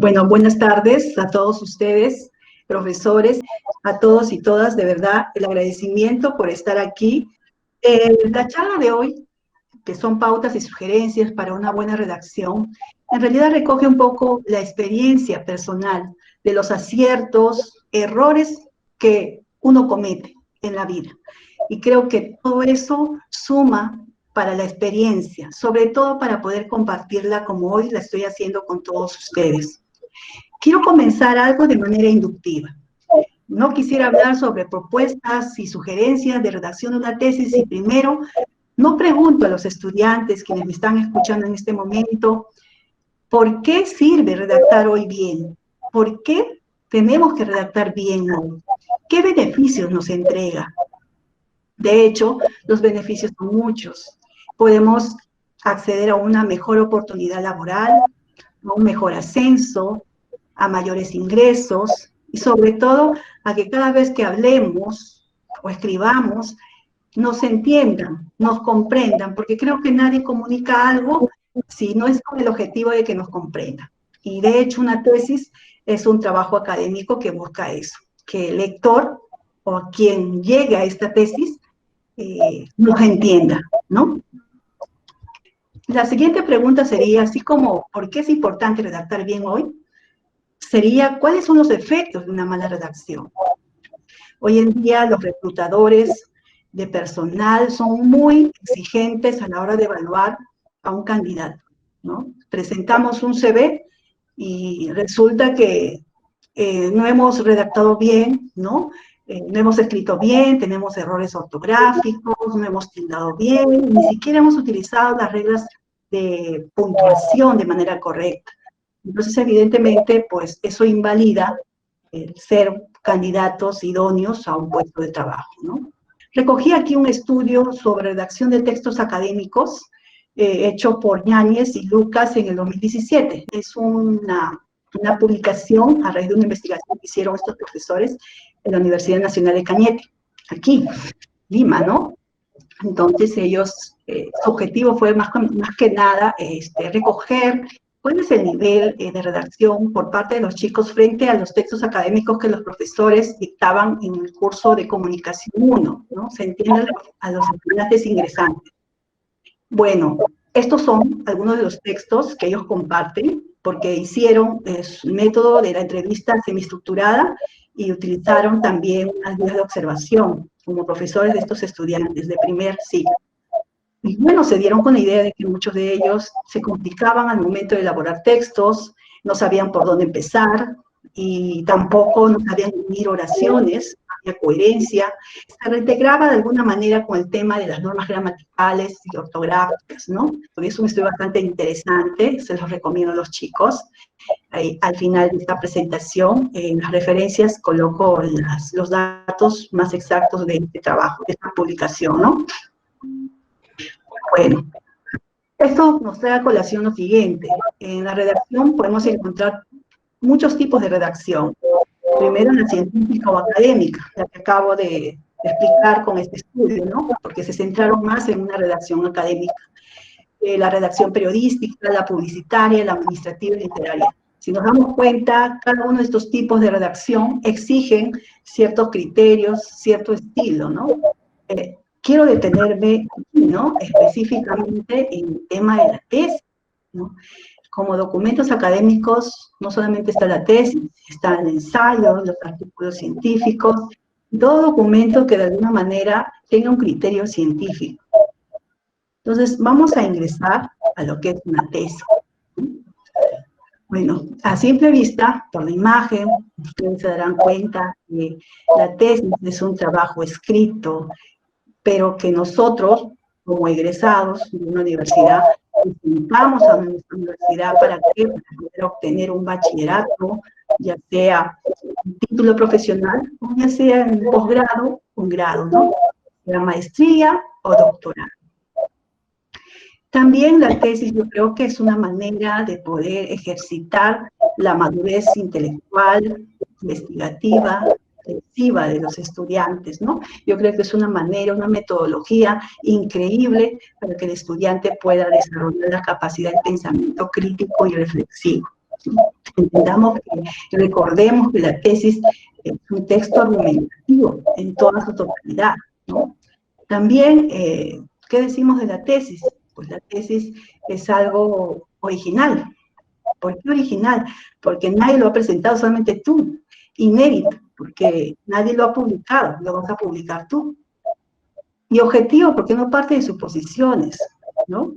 Bueno, buenas tardes a todos ustedes, profesores, a todos y todas, de verdad, el agradecimiento por estar aquí. La charla de hoy, que son pautas y sugerencias para una buena redacción, en realidad recoge un poco la experiencia personal de los aciertos, errores que uno comete en la vida. Y creo que todo eso suma para la experiencia, sobre todo para poder compartirla como hoy la estoy haciendo con todos ustedes. Quiero comenzar algo de manera inductiva. No quisiera hablar sobre propuestas y sugerencias de redacción de una tesis y primero no pregunto a los estudiantes quienes me están escuchando en este momento, ¿por qué sirve redactar hoy bien? ¿Por qué tenemos que redactar bien hoy? ¿Qué beneficios nos entrega? De hecho, los beneficios son muchos. Podemos acceder a una mejor oportunidad laboral, a un mejor ascenso, a mayores ingresos y sobre todo a que cada vez que hablemos o escribamos nos entiendan, nos comprendan, porque creo que nadie comunica algo si no es con el objetivo de que nos comprendan. Y de hecho una tesis es un trabajo académico que busca eso, que el lector o quien llegue a esta tesis nos entienda, ¿no? La siguiente pregunta sería, así como, ¿por qué es importante redactar bien hoy? Sería, ¿cuáles son los efectos de una mala redacción? Hoy en día los reclutadores de personal son muy exigentes a la hora de evaluar a un candidato, ¿no? Presentamos un CV y resulta que no hemos redactado bien, ¿no? No hemos escrito bien, tenemos errores ortográficos, no hemos tildado bien, ni siquiera hemos utilizado las reglas de puntuación de manera correcta. Entonces, evidentemente, pues eso invalida el ser candidatos idóneos a un puesto de trabajo, ¿no? Recogí aquí un estudio sobre redacción de textos académicos hecho por Ñáñez y Lucas en el 2017. Es una publicación a raíz de una investigación que hicieron estos profesores en la Universidad Nacional de Cañete, aquí, Lima, ¿no? Entonces ellos, su objetivo fue más que nada recoger cuál es el nivel de redacción por parte de los chicos frente a los textos académicos que los profesores dictaban en el curso de Comunicación 1, ¿no? Se entiende a los estudiantes ingresantes. Bueno, estos son algunos de los textos que ellos comparten, porque hicieron el método de la entrevista semiestructurada y utilizaron también unas guías de observación como profesores de estos estudiantes de primer ciclo. Y bueno, se dieron con la idea de que muchos de ellos se complicaban al momento de elaborar textos, no sabían por dónde empezar y tampoco no sabían unir oraciones, no había coherencia, se reintegraba de alguna manera con el tema de las normas gramaticales y ortográficas, ¿no? Por eso me estoy bastante interesante, se los recomiendo a los chicos. Al final de esta presentación, en las referencias coloco los datos más exactos de este trabajo, de esta publicación, ¿no? Bueno, esto nos trae a colación lo siguiente. En la redacción podemos encontrar muchos tipos de redacción. Primero, la científica o académica, la que acabo de explicar con este estudio, ¿no? Porque se centraron más en una redacción académica. La redacción periodística, la publicitaria, la administrativa y literaria. Si nos damos cuenta, cada uno de estos tipos de redacción exigen ciertos criterios, cierto estilo, ¿no? Quiero detenerme, ¿no? Específicamente en el tema de la tesis, ¿no? Como documentos académicos, no solamente está la tesis, está el ensayo, los artículos científicos, todo documento que de alguna manera tenga un criterio científico. Entonces, vamos a ingresar a lo que es una tesis. Bueno, a simple vista, por la imagen, ustedes se darán cuenta que la tesis es un trabajo escrito, pero que nosotros, como egresados de una universidad, presentamos a nuestra universidad para poder obtener un bachillerato, ya sea un título profesional, o ya sea en posgrado, un grado, ¿no? La maestría o doctorado. También la tesis yo creo que es una manera de poder ejercitar la madurez intelectual, investigativa, reflexiva de los estudiantes, ¿no? Yo creo que es una manera, una metodología increíble para que el estudiante pueda desarrollar la capacidad de pensamiento crítico y reflexivo. Entendamos recordemos que la tesis es un texto argumentativo en toda su totalidad, ¿no? También, ¿qué decimos de la tesis? Pues la tesis es algo original. ¿Por qué original? Porque nadie lo ha presentado, solamente tú. Inédito, porque nadie lo ha publicado, lo vas a publicar tú. Y objetivo, porque no parte de suposiciones, ¿no?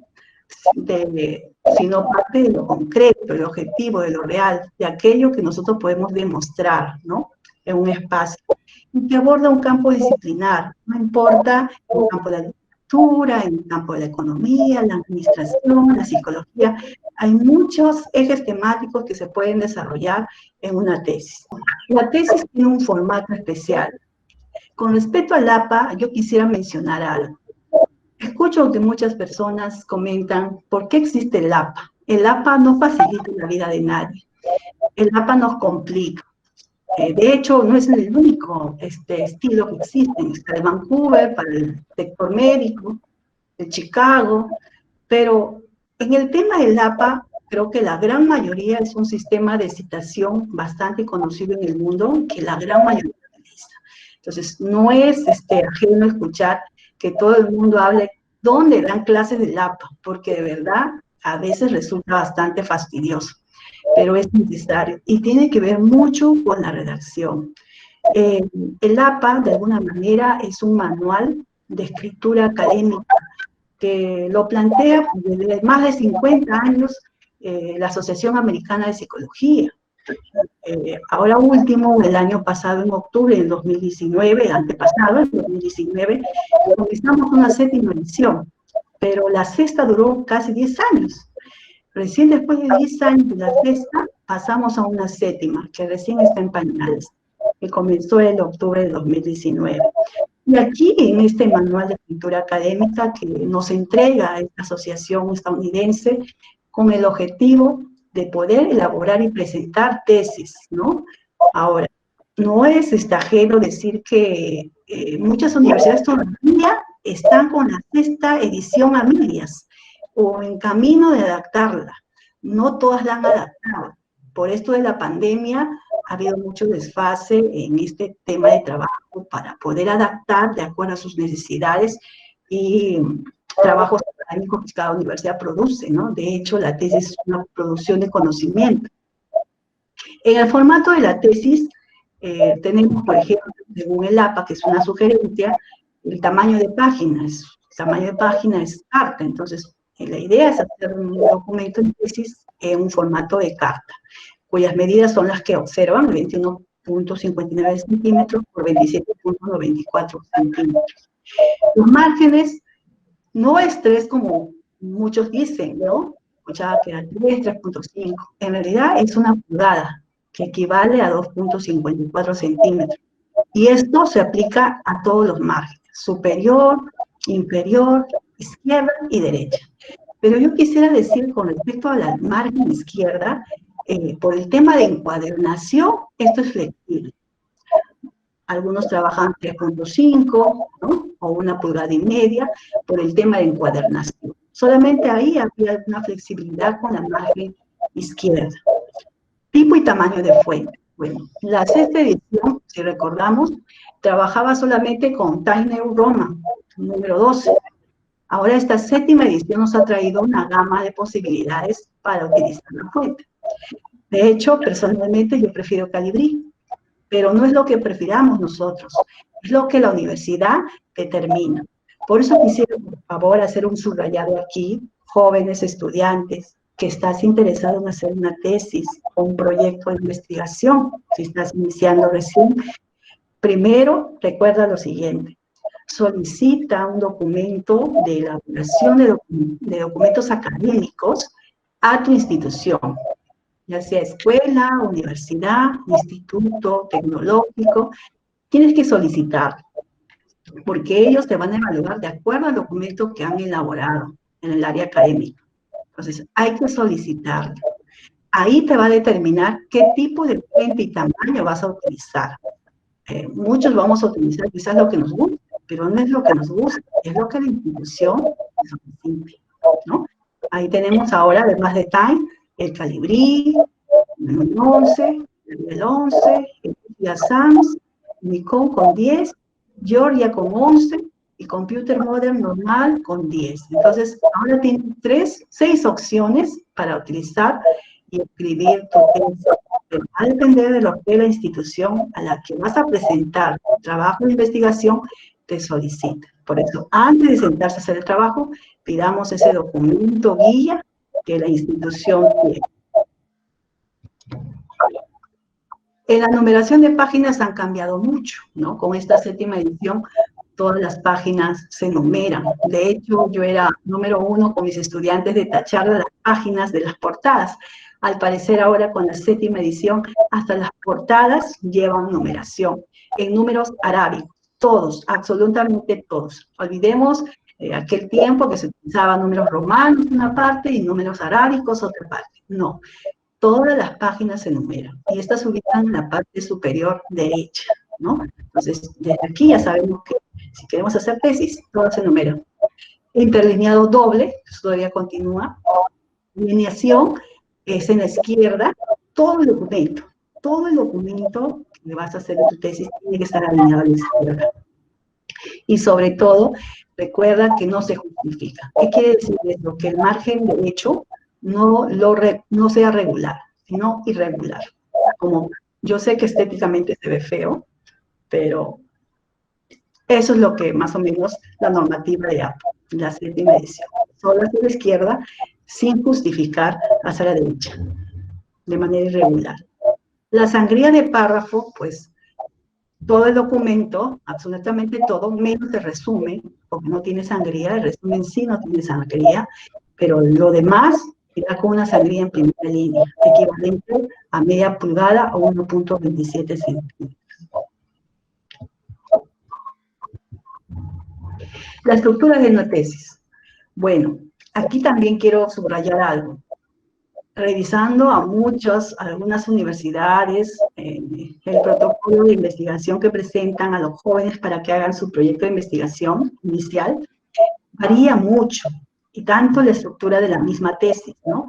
Sino parte de lo concreto, el objetivo, de lo real, de aquello que nosotros podemos demostrar, ¿no? En un espacio. Y que aborda un campo disciplinar, no importa el campo de la literatura, en el campo de la economía, la administración, la psicología. Hay muchos ejes temáticos que se pueden desarrollar en una tesis. La tesis tiene un formato especial. Con respecto al APA, yo quisiera mencionar algo. Escucho que muchas personas comentan, ¿por qué existe el APA? El APA no facilita la vida de nadie. El APA nos complica. De hecho, no es el único estilo que existe. Está de Vancouver para el sector médico, de Chicago, pero en el tema del APA, creo que la gran mayoría es un sistema de citación bastante conocido en el mundo, que la gran mayoría utiliza. Entonces, no es ajeno escuchar que todo el mundo hable dónde dan clases del APA, porque de verdad a veces resulta bastante fastidioso, pero es necesario y tiene que ver mucho con la redacción. El APA, de alguna manera, es un manual de escritura académica que lo plantea desde más de 50 años la Asociación Americana de Psicología. Ahora último, el año pasado, en octubre del 2019, antepasado, en 2019, comenzamos una 7ª edición, pero la 6ª duró casi 10 años. Recién después de 10 años de la 6ª, pasamos a una 7ª, que recién está en pañales, que comenzó en octubre de 2019. Y aquí, en este manual de escritura académica que nos entrega esta asociación estadounidense, con el objetivo de poder elaborar y presentar tesis, ¿no? Ahora, no es ajeno decir que muchas universidades todavía están con la 6ª edición a medias, o en camino de adaptarla. No todas la han adaptado. Por esto de la pandemia, ha habido mucho desfase en este tema de trabajo para poder adaptar de acuerdo a sus necesidades y trabajos académicos que cada universidad produce, ¿no? De hecho, la tesis es una producción de conocimiento. En el formato de la tesis, tenemos, por ejemplo, según el APA, que es una sugerencia, el tamaño de páginas. El tamaño de página es carta, entonces la idea es hacer un documento de tesis en un formato de carta, cuyas medidas son las que observan, 21.59 centímetros por 27.94 centímetros. Los márgenes no es 3 como muchos dicen, ¿no? Escuchaba que era 3, 3.5. En realidad es una pulgada, que equivale a 2.54 centímetros. Y esto se aplica a todos los márgenes, superior, inferior, izquierda y derecha. Pero yo quisiera decir con respecto a la margen izquierda, por el tema de encuadernación, esto es flexible. Algunos trabajan 3.5, ¿no? O 1,5 pulgadas por el tema de encuadernación. Solamente ahí había una flexibilidad con la margen izquierda. Tipo y tamaño de fuente. Bueno, la 6ª edición, si recordamos, trabajaba solamente con Times New Roman, número 12. Ahora esta 7ª edición nos ha traído una gama de posibilidades para utilizar la fuente. De hecho, personalmente yo prefiero Calibri, pero no es lo que prefiramos nosotros, es lo que la universidad determina. Por eso quisiera, por favor, hacer un subrayado aquí, jóvenes estudiantes, que estás interesado en hacer una tesis o un proyecto de investigación, si estás iniciando recién, primero recuerda lo siguiente: solicita un documento de elaboración de documentos académicos a tu institución, ya sea escuela, universidad, instituto tecnológico. Tienes que solicitar, porque ellos te van a evaluar de acuerdo al documento que han elaborado en el área académica. Entonces, hay que solicitarlo. Ahí te va a determinar qué tipo de fuente y tamaño vas a utilizar. Muchos vamos a utilizar quizás lo que nos gusta, pero no es lo que nos gusta, es lo que la institución solicite, ¿no? Ahí tenemos ahora, además de Time, el Calibri, el 11, el 11, Emilia Sams, Nikon con 10, Georgia con 11 y Computer Modern normal con 10. Entonces, ahora tienen 6 opciones para utilizar y escribir tu tesis. Pero va a depender de lo que la institución a la que vas a presentar tu trabajo de investigación te solicita. Por eso, antes de sentarse a hacer el trabajo, pidamos ese documento guía que la institución tiene. En la numeración de páginas han cambiado mucho, ¿no? Con esta 7ª edición, todas las páginas se numeran. De hecho, yo era número 1 con mis estudiantes de tachar las páginas de las portadas. Al parecer ahora con la 7ª edición, hasta las portadas llevan numeración, en números arábicos, todos, absolutamente todos. Olvidemos aquel tiempo que se utilizaban números romanos una parte y números arábicos otra parte. No, todas las páginas se numeran y estas se ubican en la parte superior derecha, ¿no? Entonces, desde aquí ya sabemos que si queremos hacer tesis, todas se numeran. Interlineado doble, eso todavía continúa. Alineación es en la izquierda, todo el documento que vas a hacer en tu tesis tiene que estar alineado a la izquierda. Y sobre todo, recuerda que no se justifica. ¿Qué quiere decir esto? Que el margen derecho no sea regular, sino irregular. Como yo sé que estéticamente se ve feo, pero eso es lo que más o menos la normativa de APO, la 7ª edición. Solo hacia la izquierda, sin justificar hacia la derecha, de manera irregular. La sangría de párrafo, pues, todo el documento, absolutamente todo, menos el resumen, porque no tiene sangría, el resumen sí no tiene sangría, pero lo demás queda con una sangría en primera línea, equivalente a media pulgada o 1.27 centímetros. La estructura de una tesis. Bueno, aquí también quiero subrayar algo. Revisando algunas universidades, el protocolo de investigación que presentan a los jóvenes para que hagan su proyecto de investigación inicial, varía mucho, y tanto la estructura de la misma tesis, ¿no?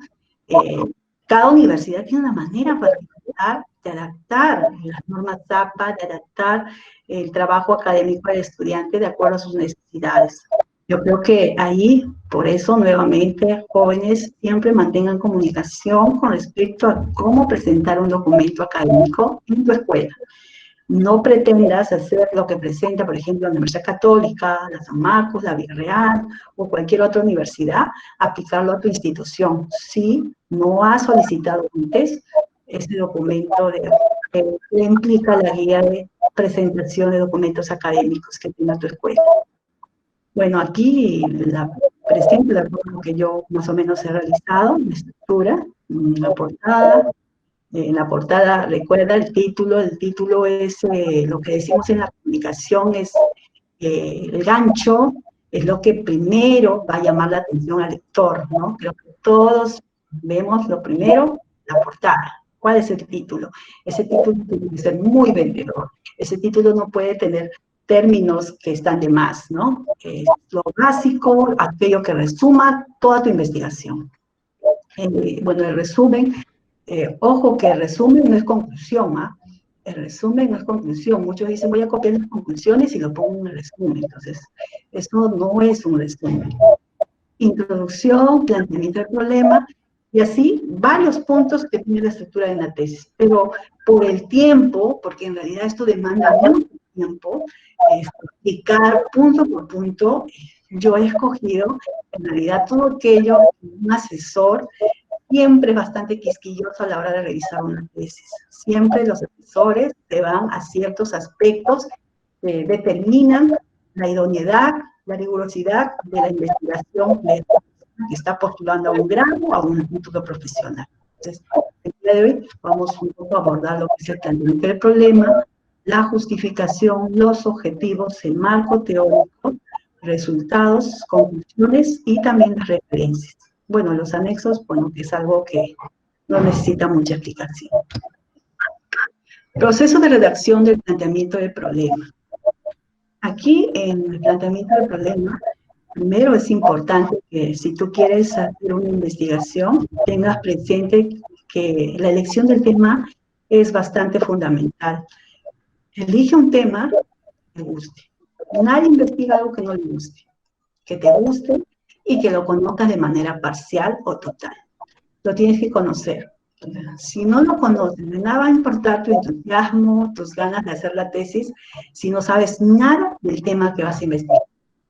Cada universidad tiene una manera particular de adaptar las normas TAPA, de adaptar el trabajo académico del estudiante de acuerdo a sus necesidades. Yo creo que ahí, por eso, nuevamente, jóvenes siempre mantengan comunicación con respecto a cómo presentar un documento académico en tu escuela. No pretendas hacer lo que presenta, por ejemplo, la Universidad Católica, la San Marcos, la Villarreal o cualquier otra universidad, aplicarlo a tu institución. Si no has solicitado antes ese documento que implica la guía de presentación de documentos académicos que tenga tu escuela. Bueno, aquí presento la forma que yo más o menos he realizado, la estructura, la portada. En la portada, recuerda el título es lo que decimos en la comunicación, es el gancho, es lo que primero va a llamar la atención al lector, ¿no? Creo que todos vemos lo primero, la portada. ¿Cuál es el título? Ese título tiene que ser muy vendedor. Ese título no puede tener términos que están de más, ¿no? Es lo básico, aquello que resuma toda tu investigación. Bueno, el resumen, ojo que el resumen no es conclusión, ¿ah? El resumen no es conclusión. Muchos dicen, voy a copiar las conclusiones y lo pongo en el resumen. Entonces, eso no es un resumen. Introducción, planteamiento del problema, y así varios puntos que tiene la estructura de la tesis. Pero por el tiempo, porque en realidad esto demanda mucho tiempo, explicar punto por punto, yo he escogido en realidad todo aquello que un asesor siempre es bastante quisquilloso a la hora de revisar una tesis. Siempre los asesores se van a ciertos aspectos que determinan la idoneidad, la rigurosidad de la investigación que está postulando a un grado o a un título profesional. Entonces, el día de hoy vamos un poco a abordar lo que es el planteamiento del problema, la justificación, los objetivos, el marco teórico, resultados, conclusiones y también las referencias. Bueno, los anexos, bueno, es algo que no necesita mucha explicación. Proceso de redacción del planteamiento del problema. Aquí, en el planteamiento del problema, primero es importante que si tú quieres hacer una investigación, tengas presente que la elección del tema es bastante fundamental. Elige un tema que te guste. Nadie investiga algo que no le guste, que te guste y que lo conozcas de manera parcial o total. Lo tienes que conocer. Si no lo conoces, de nada va a importar tu entusiasmo, tus ganas de hacer la tesis, si no sabes nada del tema que vas a investigar.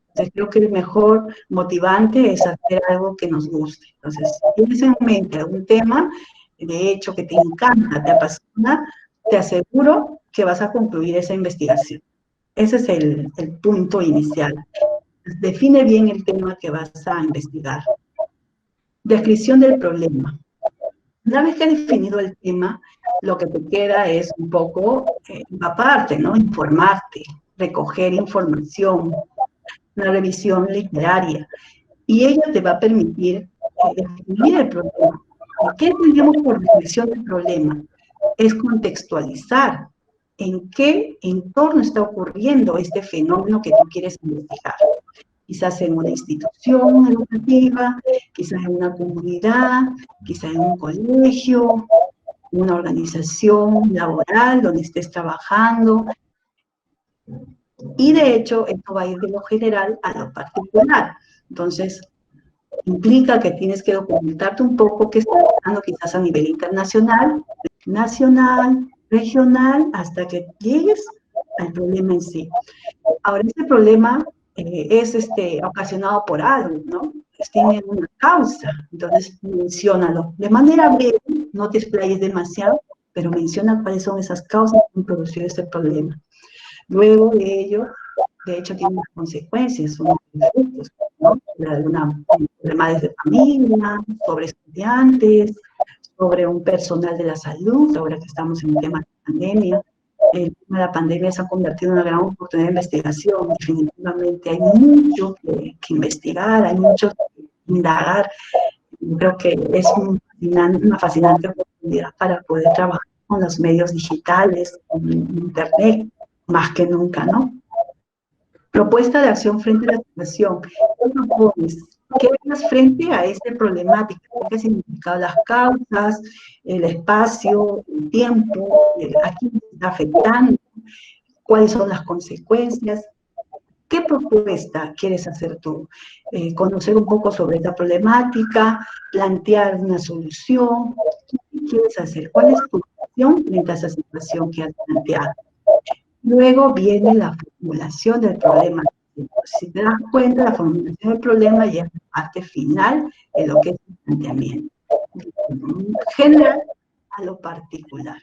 Entonces, creo que el mejor motivante es hacer algo que nos guste. Entonces, si tienes en mente algún tema, de hecho, que te encanta, te apasiona, te aseguro que vas a concluir esa investigación. Ese es el punto inicial. Define bien el tema que vas a investigar. Descripción del problema. Una vez que has definido el tema, lo que te queda es un poco empaparte, ¿no? Informarte, recoger información, una revisión literaria. Y ello te va a permitir definir el problema. ¿Qué entendemos por definición del problema? Es contextualizar en qué entorno está ocurriendo este fenómeno que tú quieres investigar. Quizás en una institución educativa, quizás en una comunidad, quizás en un colegio, una organización laboral donde estés trabajando. Y de hecho, esto va a ir de lo general a lo particular. Entonces, implica que tienes que documentarte un poco qué está pasando quizás a nivel internacional, nacional, regional, hasta que llegues al problema en sí. Ahora, este problema es ocasionado por algo, ¿no? Tiene una causa, entonces menciónalo. De manera breve, no te explayes demasiado, pero menciona cuáles son esas causas que han producido este problema. Luego de ello, de hecho, tiene unas consecuencias, unos efectos, ¿no? Problemas de familia, sobre estudiantes, sobre un personal de la salud, ahora que estamos en un tema de pandemia. El tema de la pandemia se ha convertido en una gran oportunidad de investigación. Definitivamente hay mucho que investigar, hay mucho que indagar. Creo que es una fascinante oportunidad para poder trabajar con los medios digitales, con Internet, más que nunca, ¿no? Propuesta de acción frente a la situación. ¿Qué propones? ¿Qué hagas frente a esta problemática? ¿Qué significan las causas, el espacio, el tiempo? ¿A quién está afectando? ¿Cuáles son las consecuencias? ¿Qué propuesta quieres hacer tú? Conocer un poco sobre esta problemática, plantear una solución. ¿Qué quieres hacer? ¿Cuál es tu acción frente a esa situación que has planteado? Luego viene la formulación del problema. Si te das cuenta, la formulación del problema ya es la parte final de lo que es el planteamiento. General a lo particular.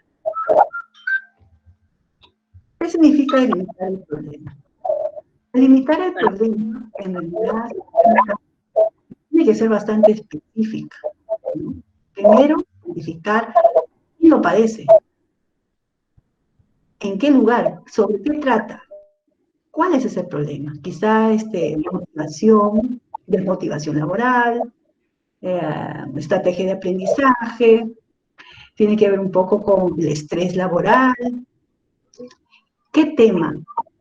¿Qué significa delimitar el problema? Delimitar el problema, en realidad, tiene que ser bastante específica, ¿no? Primero, identificar quién lo padece, en qué lugar, sobre qué trata, cuál es ese problema. Quizá motivación, desmotivación laboral, estrategia de aprendizaje, tiene que ver un poco con el estrés laboral. ¿Qué tema?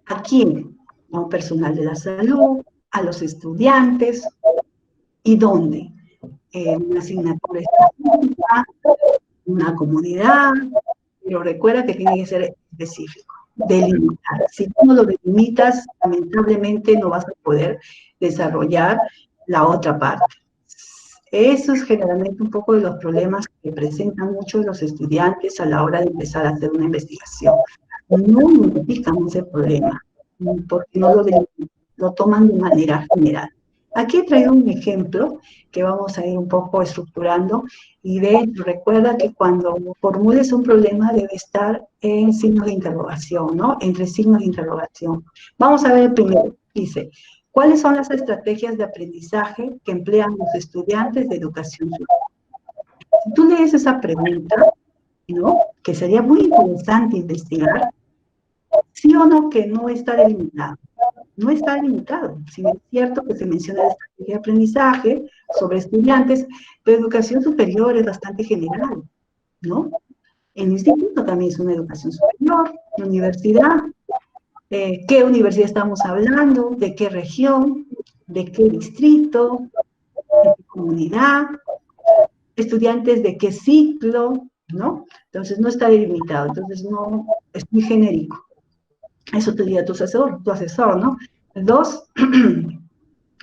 ¿A quién? A un personal de la salud, a los estudiantes, ¿y dónde? Una asignatura específica, una comunidad, pero recuerda que tiene que ser específico, delimitar. Si tú no lo delimitas, lamentablemente no vas a poder desarrollar la otra parte. Eso es generalmente un poco de los problemas que presentan muchos los estudiantes a la hora de empezar a hacer una investigación. No identifican ese problema, porque no lo toman de manera general. Aquí he traído un ejemplo que vamos a ir un poco estructurando y recuerda que cuando formules un problema debe estar en signos de interrogación, ¿no? Entre signos de interrogación. Vamos a ver el primero. Dice, ¿cuáles son las estrategias de aprendizaje que emplean los estudiantes de educación superior? Si tú lees esa pregunta, ¿no? Que sería muy interesante investigar, sí o no que no está delimitado. No está delimitado. Si es cierto que se menciona la estrategia de aprendizaje sobre estudiantes, pero educación superior es bastante general, ¿no? El instituto también es una educación superior, la universidad. ¿Qué universidad estamos hablando? ¿De qué región? ¿De qué distrito? ¿De qué comunidad? estudiantes de qué ciclo, ¿no? Entonces no está delimitado, entonces no, es muy genérico. Eso te diría tu asesor, ¿no? Dos,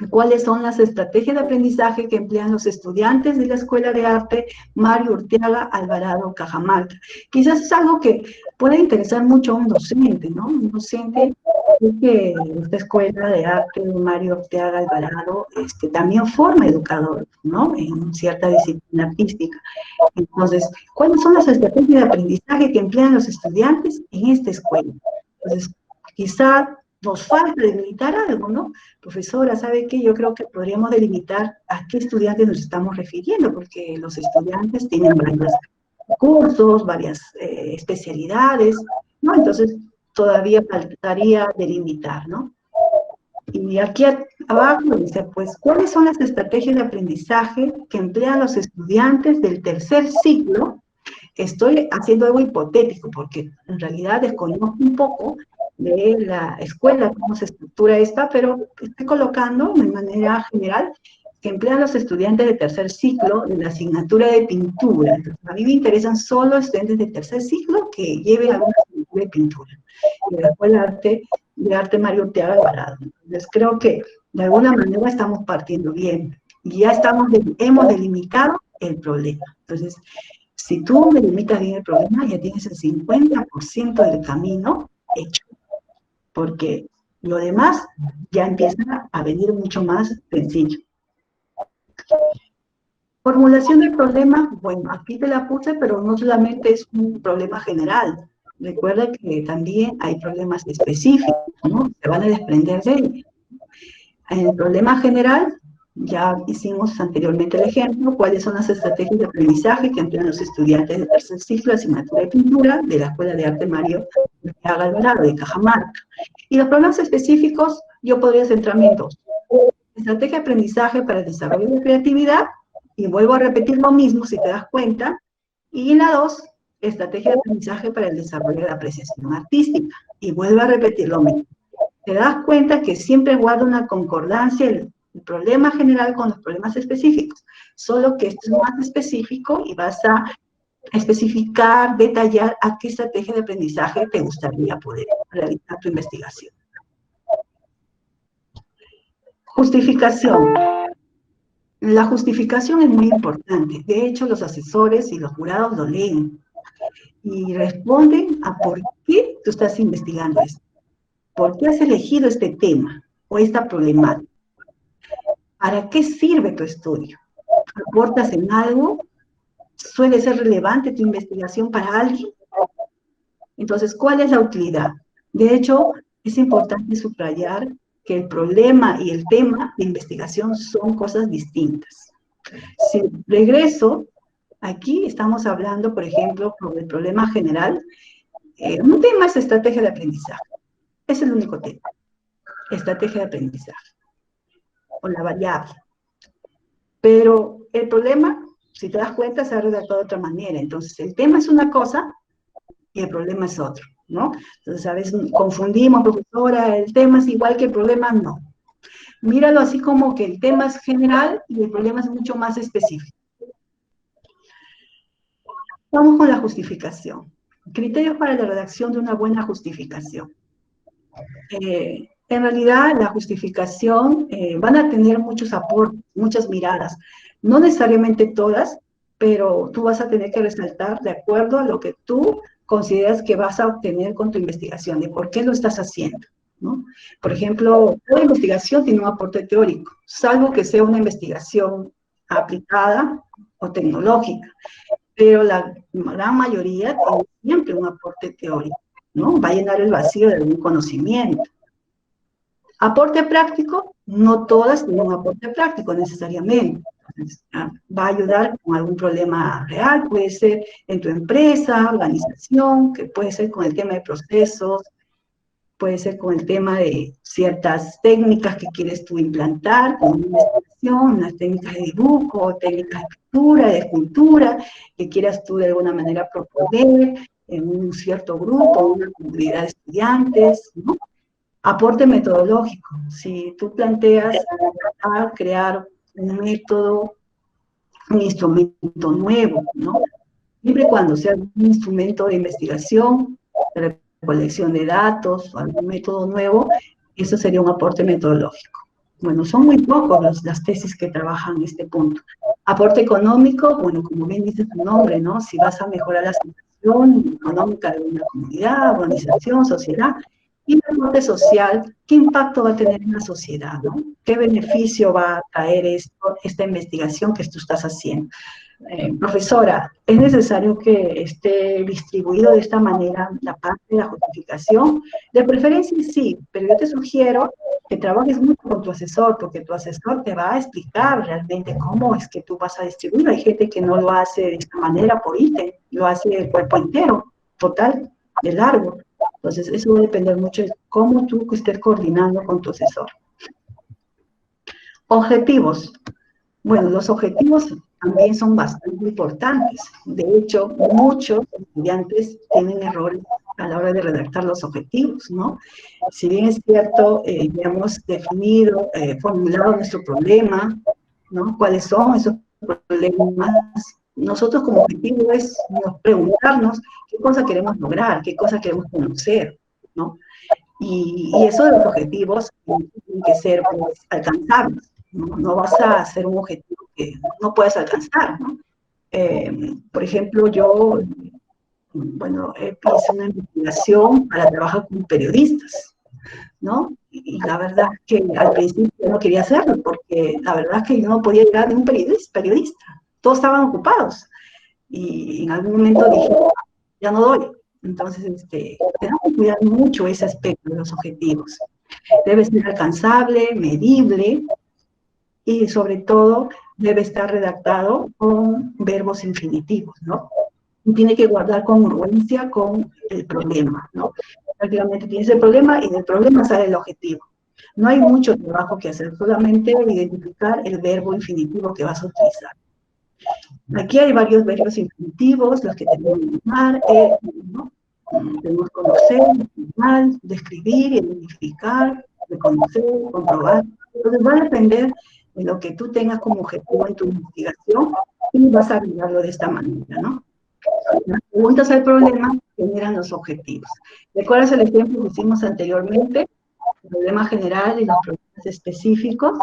¿cuáles son las estrategias de aprendizaje que emplean los estudiantes de la Escuela de Arte Mario Urteaga Alvarado Cajamarca? Quizás es algo que puede interesar mucho a un docente, ¿no? Un docente que esta Escuela de Arte Mario Urteaga Alvarado también forma educadores, ¿no? En cierta disciplina artística. Entonces, ¿cuáles son las estrategias de aprendizaje que emplean los estudiantes en esta escuela? Entonces, quizá nos falta delimitar algo, ¿no? Profesora, ¿sabe qué? Yo creo que podríamos delimitar a qué estudiantes nos estamos refiriendo, porque los estudiantes tienen varios cursos, varias especialidades, ¿no? Entonces, todavía faltaría delimitar, ¿no? Y aquí abajo dice, pues, ¿cuáles son las estrategias de aprendizaje que emplean los estudiantes del tercer ciclo? Estoy haciendo algo hipotético, porque en realidad desconozco un poco de la escuela, cómo se estructura esta, pero estoy colocando de manera general que emplean los estudiantes de tercer ciclo en la asignatura de pintura. Entonces, a mí me interesan solo estudiantes de tercer ciclo que lleven alguna asignatura de pintura. Y la Escuela de Arte Mario Urteaga Alvarado. Entonces, creo que de alguna manera estamos partiendo bien. Y ya hemos delimitado el problema. Entonces, si tú delimitas bien el problema, ya tienes el 50% del camino hecho, porque lo demás ya empieza a venir mucho más sencillo. Formulación del problema, bueno, aquí te la puse, pero no solamente es un problema general. Recuerda que también hay problemas específicos, ¿no? Se van a desprender de él. En el problema general, ya hicimos anteriormente el ejemplo, cuáles son las estrategias de aprendizaje que emplean los estudiantes de tercer ciclo de asignatura de pintura de la Escuela de Arte Mario Urteaga Alvarado de Cajamarca. Y los problemas específicos, yo podría centrarme en dos. Estrategia de aprendizaje para el desarrollo de creatividad, y vuelvo a repetir lo mismo si te das cuenta. Y la dos, estrategia de aprendizaje para el desarrollo de la apreciación artística, y vuelvo a repetir lo mismo. Te das cuenta que siempre guarda una concordancia el problema general con los problemas específicos, solo que esto es más específico y vas a especificar, detallar a qué estrategia de aprendizaje te gustaría poder realizar tu investigación. Justificación. La justificación es muy importante. De hecho, los asesores y los jurados lo leen y responden a por qué tú estás investigando esto. ¿Por qué has elegido este tema o esta problemática? ¿Para qué sirve tu estudio? ¿Aportas en algo? ¿Suele ser relevante tu investigación para alguien? Entonces, ¿cuál es la utilidad? De hecho, es importante subrayar que el problema y el tema de investigación son cosas distintas. Si regreso, aquí estamos hablando, por ejemplo, sobre el problema general. Un tema es estrategia de aprendizaje. Es el único tema. Estrategia de aprendizaje. O la variable. Pero el problema, si te das cuenta, se ha redactado de otra manera. Entonces, el tema es una cosa y el problema es otro, ¿no? Entonces, a veces confundimos, profesora, el tema es igual que el problema, no. Míralo así como que el tema es general y el problema es mucho más específico. Vamos con la justificación. Criterios para la redacción de una buena justificación. En realidad, la justificación van a tener muchos aportes, muchas miradas. No necesariamente todas, pero tú vas a tener que resaltar de acuerdo a lo que tú consideras que vas a obtener con tu investigación, de por qué lo estás haciendo, ¿no? Por ejemplo, toda investigación tiene un aporte teórico, salvo que sea una investigación aplicada o tecnológica, pero la gran mayoría tiene siempre un aporte teórico, ¿no? Va a llenar el vacío de algún conocimiento. Aporte práctico, no todas tienen un aporte práctico necesariamente. Entonces, va a ayudar con algún problema real, puede ser en tu empresa, organización, que puede ser con el tema de procesos, puede ser con el tema de ciertas técnicas que quieres tú implantar, como una investigación, unas técnicas de dibujo, técnicas de pintura, de escultura, que quieras tú de alguna manera proponer en un cierto grupo, una comunidad de estudiantes, ¿no? Aporte metodológico. Si tú planteas crear un método un instrumento nuevo, ¿no? Siempre y cuando sea un instrumento de investigación, de recolección de datos, o algún método nuevo, eso sería un aporte metodológico. Bueno, son muy pocos las tesis que trabajan este punto. Aporte económico, bueno, como bien dice su nombre, ¿no? Si vas a mejorar la situación económica de una comunidad, organización, sociedad, y el aporte social, ¿qué impacto va a tener en la sociedad, ¿no? ¿Qué beneficio va a traer esta investigación que tú estás haciendo? Profesora, ¿es necesario que esté distribuido de esta manera la parte de la justificación? De preferencia sí, pero yo te sugiero que trabajes mucho con tu asesor, porque tu asesor te va a explicar realmente cómo es que tú vas a distribuir. Hay gente que no lo hace de esta manera por ítem, lo hace el cuerpo entero, total, de largo. Entonces, eso va a depender mucho de cómo tú estés coordinando con tu asesor. Objetivos. Bueno, los objetivos también son bastante importantes. De hecho, muchos estudiantes tienen errores a la hora de redactar los objetivos, ¿no? Si bien es cierto, ya hemos definido, formulado nuestro problema, ¿no? ¿Cuáles son esos problemas? Nosotros como objetivo es preguntarnos qué cosa queremos lograr, qué cosa queremos conocer, ¿no? Y eso de los objetivos tienen que ser pues, alcanzables. No vas a hacer un objetivo que no puedes alcanzar, ¿no? Por ejemplo, yo, bueno, hice una investigación para trabajar con periodistas, ¿no? Y la verdad es que al principio no quería hacerlo, porque la verdad es que yo no podía llegar a ningún periodista. Todos estaban ocupados. Y en algún momento dije, ya no doy. Entonces, tenemos que cuidar mucho ese aspecto de los objetivos. Debe ser alcanzable, medible, y sobre todo debe estar redactado con verbos infinitivos, ¿no? Y tiene que guardar congruencia con el problema, ¿no? Prácticamente tienes el problema y del problema sale el objetivo. No hay mucho trabajo que hacer, solamente identificar el verbo infinitivo que vas a utilizar. Aquí hay varios verbos infinitivos, los que tenemos que usar, ¿no? Tenemos conocer, informar, describir, identificar, reconocer, comprobar. Entonces va a depender de lo que tú tengas como objetivo en tu investigación y vas a agregarlo de esta manera, ¿no? Las preguntas al problema generan los objetivos. ¿Recuerdas el ejemplo que hicimos anteriormente? El problema general y los problemas específicos.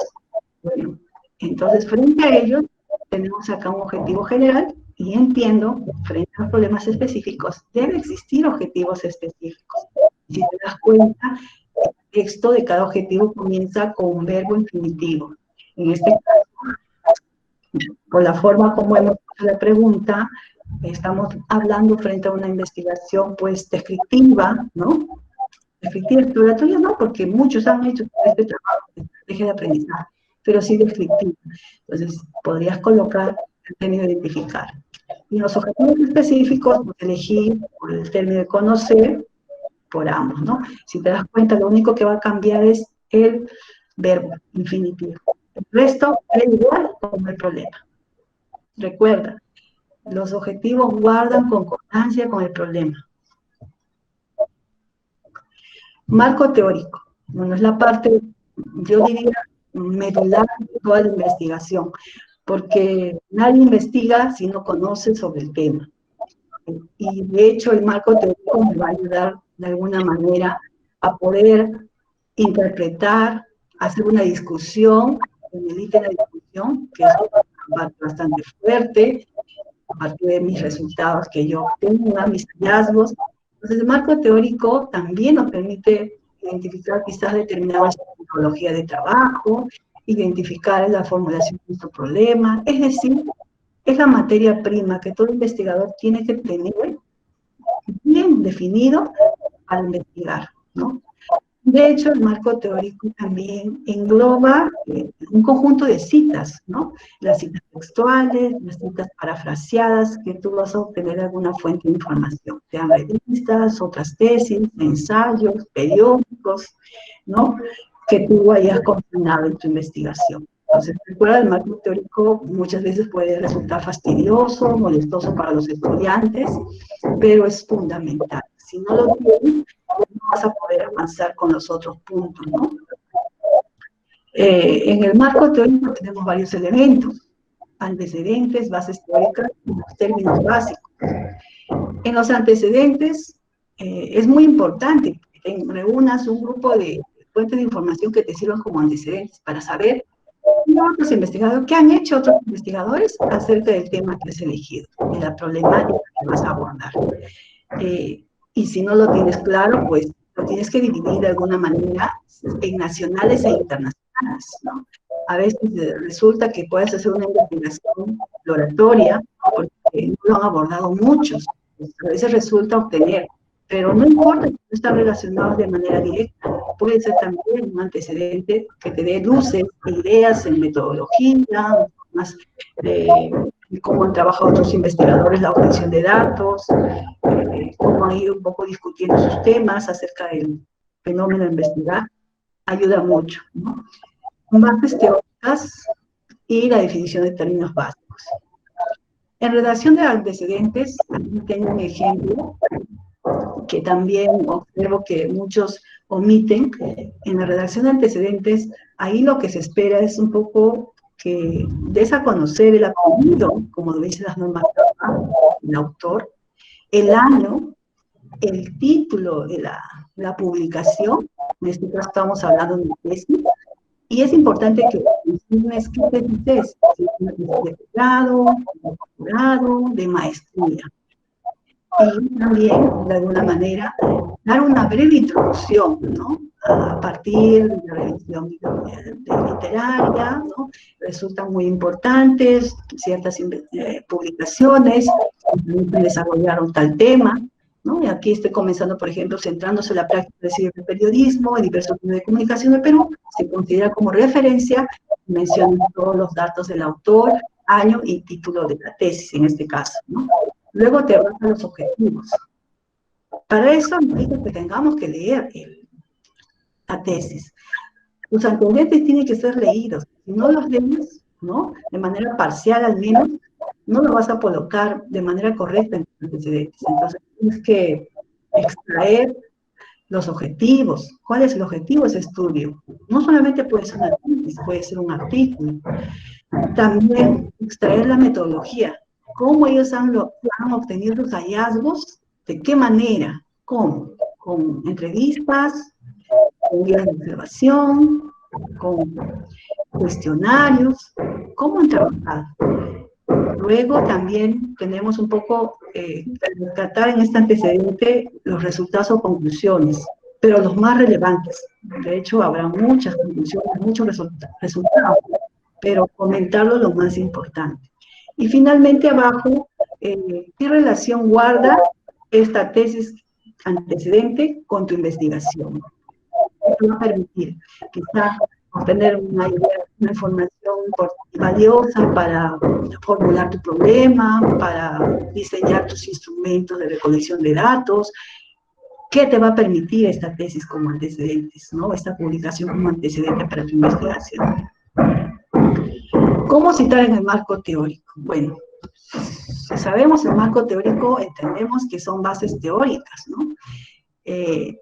Bueno, entonces frente a ellos tenemos acá un objetivo general y entiendo, frente a problemas específicos, debe existir objetivos específicos. Si te das cuenta, el texto de cada objetivo comienza con un verbo infinitivo. En este caso, por la forma como hemos hecho la pregunta, estamos hablando frente a una investigación, pues, descriptiva, ¿no? Descriptiva, exploratoria, no, porque muchos han hecho este trabajo de estrategia de aprendizaje, pero sí descriptiva. Entonces, podrías colocar el término identificar. Y los objetivos específicos, pues, elegir por el término de conocer, por ambos, ¿no? Si te das cuenta, lo único que va a cambiar es el verbo infinitivo. El resto es igual como el problema. Recuerda, los objetivos guardan concordancia con el problema. Marco teórico. Bueno, es la parte, yo diría, medular de toda la investigación, porque nadie investiga si no conoce sobre el tema. Y de hecho el marco teórico me va a ayudar de alguna manera a poder interpretar, hacer una discusión, que medite la discusión, que es bastante fuerte, a partir de mis resultados que yo obtenga, mis hallazgos. Entonces, el marco teórico también nos permite identificar quizás determinadas metodologías de trabajo, identificar la formulación de nuestro problema, es decir, es la materia prima que todo investigador tiene que tener bien definido para investigar, ¿no? De hecho, el marco teórico también engloba un conjunto de citas, ¿no? Las citas textuales, las citas parafraseadas, que tú vas a obtener de alguna fuente de información, sean revistas, otras tesis, ensayos, periódicos, ¿no? Que tú hayas combinado en tu investigación. Entonces, recuerda, el marco teórico muchas veces puede resultar fastidioso, molestoso para los estudiantes, pero es fundamental. Si no lo tienes, no vas a poder avanzar con los otros puntos, ¿no? En el marco teórico tenemos varios elementos. antecedentes, bases teóricas y los términos básicos. En los antecedentes es muy importante que reúnas un grupo de fuentes de información que te sirvan como antecedentes para saber otros investigadores, qué han hecho otros investigadores acerca del tema que has elegido, de la problemática que vas a abordar. Y si no lo tienes claro, pues lo tienes que dividir de alguna manera en nacionales e internacionales, ¿no? A veces resulta que puedes hacer una investigación exploratoria porque no lo han abordado muchos. A veces resulta obtener, pero no importa si no están relacionados de manera directa. Puede ser también un antecedente que te dé luces, ideas en metodología, más de cómo han trabajado otros investigadores la obtención de datos, cómo han ido un poco discutiendo sus temas acerca del fenómeno a investigar, ayuda mucho, ¿no? Bases teóricas y la definición de términos básicos. En redacción de antecedentes, tengo un ejemplo que también observo que muchos omiten. En la redacción de antecedentes, ahí lo que se espera es un poco que des a conocer el apellido, como lo dicen las normas del autor, el año, el título de la publicación, en este caso estamos hablando de una tesis, y es importante que menciones qué tesis es, si es una tesis de grado, de doctorado, de maestría. Y también, de alguna manera, dar una breve introducción, ¿no? A partir de la revisión literaria, ¿no? Resultan muy importantes ciertas publicaciones que desarrollaron tal tema, ¿no? Y aquí estoy comenzando, por ejemplo, centrándose en la práctica del periodismo en diversos medios de comunicación de Perú, se considera como referencia, menciona todos los datos del autor, año y título de la tesis, en este caso, ¿no? Luego te vas a los objetivos. Para eso necesito que tengamos que leer la tesis. Los antecedentes tienen que ser leídos. Si no los lees, ¿no? De manera parcial al menos, no lo vas a colocar de manera correcta en los antecedentes. Entonces tienes que extraer los objetivos. ¿Cuál es el objetivo de ese estudio? No solamente puede ser una tesis, puede ser un artículo. También extraer la metodología. ¿Cómo ellos han obtenido los hallazgos? ¿De qué manera? ¿Cómo? Con entrevistas, con guías de observación, con cuestionarios. ¿Cómo han trabajado? Luego también tenemos un poco tratar en este antecedente los resultados o conclusiones, pero los más relevantes. De hecho, habrá muchas conclusiones, muchos resultados, pero comentarlo lo más importante. Y finalmente abajo, ¿qué relación guarda esta tesis antecedente con tu investigación? Esto va a permitir quizá obtener una información valiosa para formular tu problema, para diseñar tus instrumentos de recolección de datos. ¿Qué te va a permitir esta tesis como antecedentes, ¿no? Esta publicación como antecedente para tu investigación? ¿Cómo citar en el marco teórico? Bueno, si sabemos el marco teórico, entendemos que son bases teóricas, ¿no?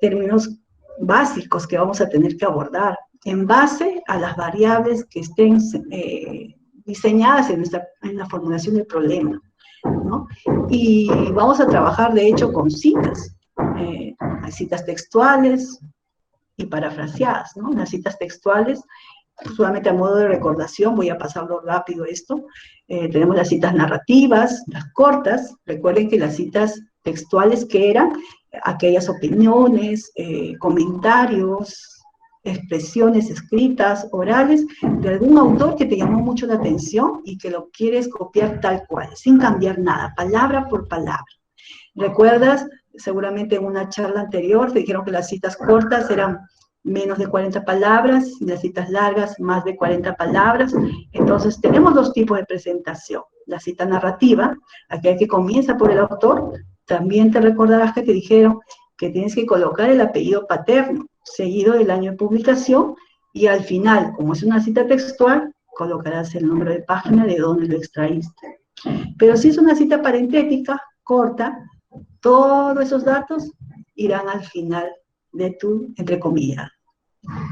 Términos básicos que vamos a tener que abordar en base a las variables que estén diseñadas en la formulación del problema, ¿no? Y vamos a trabajar, de hecho, con citas. Hay citas textuales y parafraseadas, ¿no? Las citas textuales, solamente a modo de recordación, voy a pasarlo rápido esto, tenemos las citas narrativas, las cortas. Recuerden que las citas textuales, que eran aquellas opiniones, comentarios, expresiones escritas, orales, de algún autor que te llamó mucho la atención y que lo quieres copiar tal cual, sin cambiar nada, palabra por palabra. ¿Recuerdas? Seguramente en una charla anterior te dijeron que las citas cortas eran menos de 40 palabras, y las citas largas más de 40 palabras. Entonces tenemos dos tipos de presentación. La cita narrativa, aquella que comienza por el autor. También te recordarás que te dijeron que tienes que colocar el apellido paterno, seguido del año de publicación, y al final, como es una cita textual, colocarás el número de página de donde lo extraíste. Pero si es una cita parentética, corta, todos esos datos irán al final de tu entrecomillado.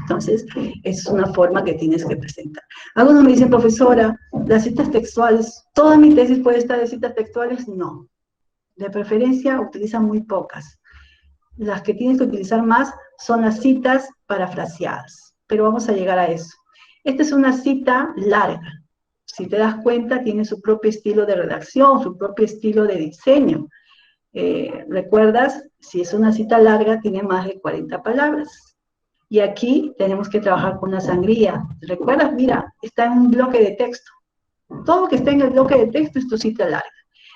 Entonces, es una forma que tienes que presentar. Algunos me dicen, profesora, las citas textuales, ¿toda mi tesis puede estar de citas textuales? No. De preferencia, utiliza muy pocas. Las que tienes que utilizar más son las citas parafraseadas, pero vamos a llegar a eso. Esta es una cita larga. Si te das cuenta, tiene su propio estilo de redacción, su propio estilo de diseño. ¿Recuerdas? Si es una cita larga, tiene más de 40 palabras. Y aquí tenemos que trabajar con una sangría. ¿Recuerdas? Mira, está en un bloque de texto. Todo lo que está en el bloque de texto es tu cita larga.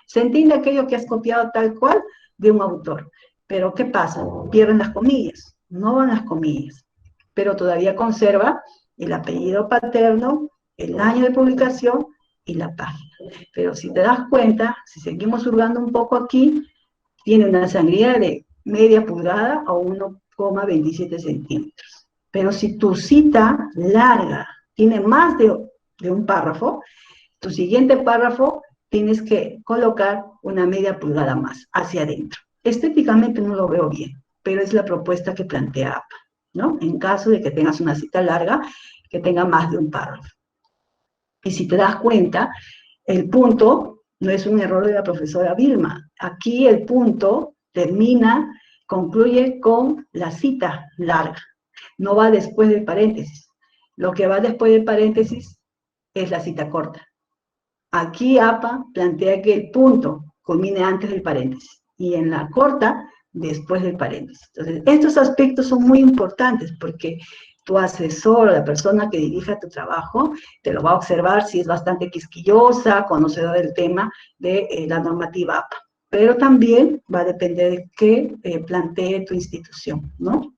Se entiende aquello que has copiado tal cual de un autor. Pero ¿qué pasa? Pierden las comillas. No van las comillas. Pero todavía conserva el apellido paterno, el año de publicación y la página. Pero si te das cuenta, si seguimos hurgando un poco aquí, tiene una sangría de media pulgada o 1,27 centímetros. Pero si tu cita larga tiene más de un párrafo, tu siguiente párrafo tienes que colocar una media pulgada más hacia adentro. Estéticamente no lo veo bien, pero es la propuesta que plantea APA, ¿no? En caso de que tengas una cita larga que tenga más de un párrafo. Y si te das cuenta, el punto no es un error de la profesora Vilma. Aquí el punto termina, concluye con la cita larga. No va después del paréntesis. Lo que va después del paréntesis es la cita corta. Aquí APA plantea que el punto culmine antes del paréntesis y en la corta después del paréntesis. Entonces, estos aspectos son muy importantes porque tu asesor o la persona que dirija tu trabajo te lo va a observar si es bastante quisquillosa, conocedor del tema de la normativa APA. Pero también va a depender de qué plantee tu institución, ¿no?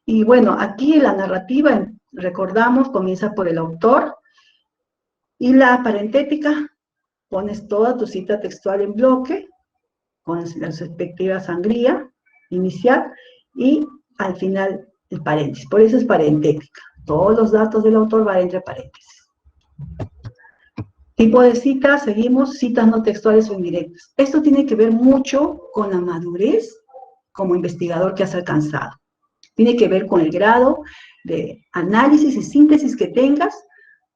Y bueno, aquí la narrativa, recordamos, comienza por el autor, y la parentética, pones toda tu cita textual en bloque, con la respectiva sangría inicial, y al final el paréntesis. Por eso es parentética. Todos los datos del autor van entre paréntesis. Tipo de citas, seguimos, citas no textuales o indirectas. Esto tiene que ver mucho con la madurez como investigador que has alcanzado. Tiene que ver con el grado de análisis y síntesis que tengas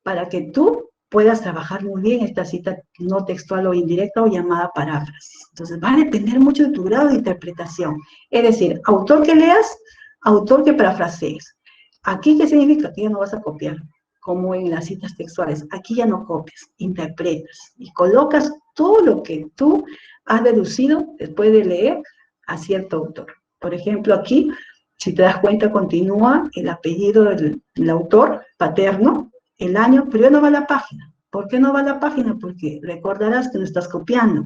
para que tú puedas trabajar muy bien esta cita no textual o indirecta o llamada paráfrasis. Entonces, va a depender mucho de tu grado de interpretación. Es decir, autor que leas, autor que parafrasees. Aquí, ¿qué significa? Que ya no vas a copiar, como en las citas textuales. Aquí ya no copias, interpretas y colocas todo lo que tú has deducido después de leer a cierto autor. Por ejemplo, aquí, si te das cuenta, continúa el apellido del autor paterno, el año, pero ya no va a la página. ¿Por qué no va a la página? Porque recordarás que no estás copiando.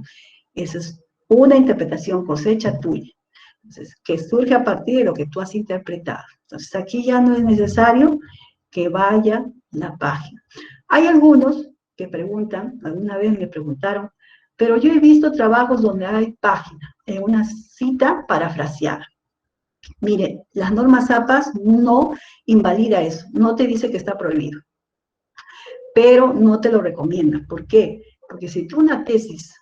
Esa es una interpretación cosecha tuya. Entonces, que surge a partir de lo que tú has interpretado. Entonces, aquí ya no es necesario que vaya la página. Hay algunos que preguntan, alguna vez me preguntaron, pero yo he visto trabajos donde hay página, en una cita parafraseada. Mire, las normas APAS no invalida eso, no te dice que está prohibido, pero no te lo recomienda. ¿Por qué? Porque si tú una tesis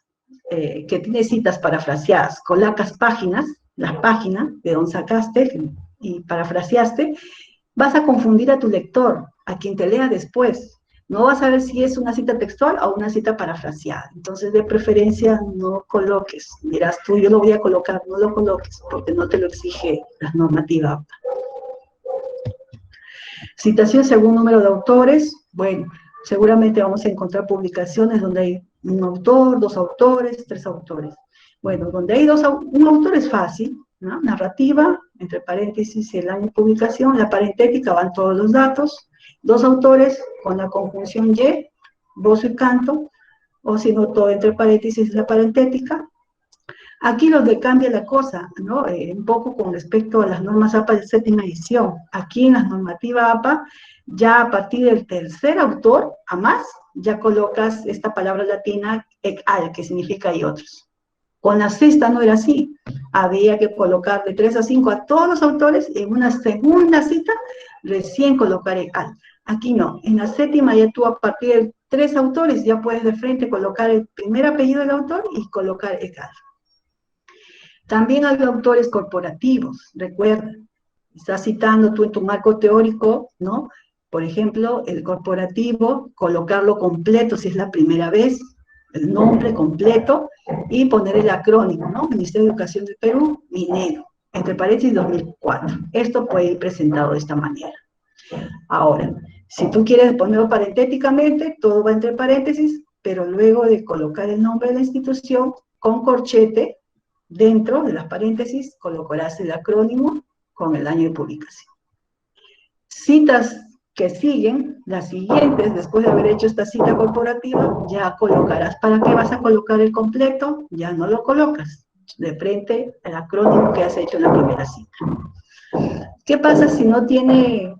que tiene citas parafraseadas, colocas páginas, las páginas de donde sacaste y parafraseaste, vas a confundir a tu lector, a quien te lea después. No vas a ver si es una cita textual o una cita parafraseada. Entonces, de preferencia, no coloques. Dirás tú, yo lo voy a colocar, no lo coloques, porque no te lo exige la normativa. Citación según número de autores. Bueno, seguramente vamos a encontrar publicaciones donde hay un autor, dos autores, tres autores. Bueno, donde hay un autor es fácil, ¿no? Narrativa, entre paréntesis, el año de publicación, la parentética van todos los datos, dos autores con la conjunción y, voz y canto, o si no, todo entre paréntesis la parentética. Aquí donde cambia la cosa, ¿no? Un poco con respecto a las normas APA de séptima edición. Aquí en las normativas APA, ya a partir del tercer autor, a más, ya colocas esta palabra latina, ec al, que significa y otros. Con la sexta no era así. Había que colocar de 3 a 5 a todos los autores, y en una segunda cita, recién colocar ec al. Aquí no. En la séptima ya tú a partir de 3 autores, ya puedes de frente colocar el primer apellido del autor y colocar ec al. También hay autores corporativos, recuerda, estás citando tú en tu marco teórico, ¿no? Por ejemplo, el corporativo, colocarlo completo si es la primera vez, el nombre completo, y poner el acrónimo, ¿no? Ministerio de Educación del Perú, Minedo, entre paréntesis 2004. Esto puede ir presentado de esta manera. Ahora, si tú quieres ponerlo parentéticamente, todo va entre paréntesis, pero luego de colocar el nombre de la institución, con corchete, dentro de las paréntesis, colocarás el acrónimo con el año de publicación. Citas que siguen, las siguientes, después de haber hecho esta cita corporativa, ya colocarás. ¿Para qué vas a colocar el completo? Ya no lo colocas. De frente al acrónimo que has hecho en la primera cita. ¿Qué pasa si no tiene,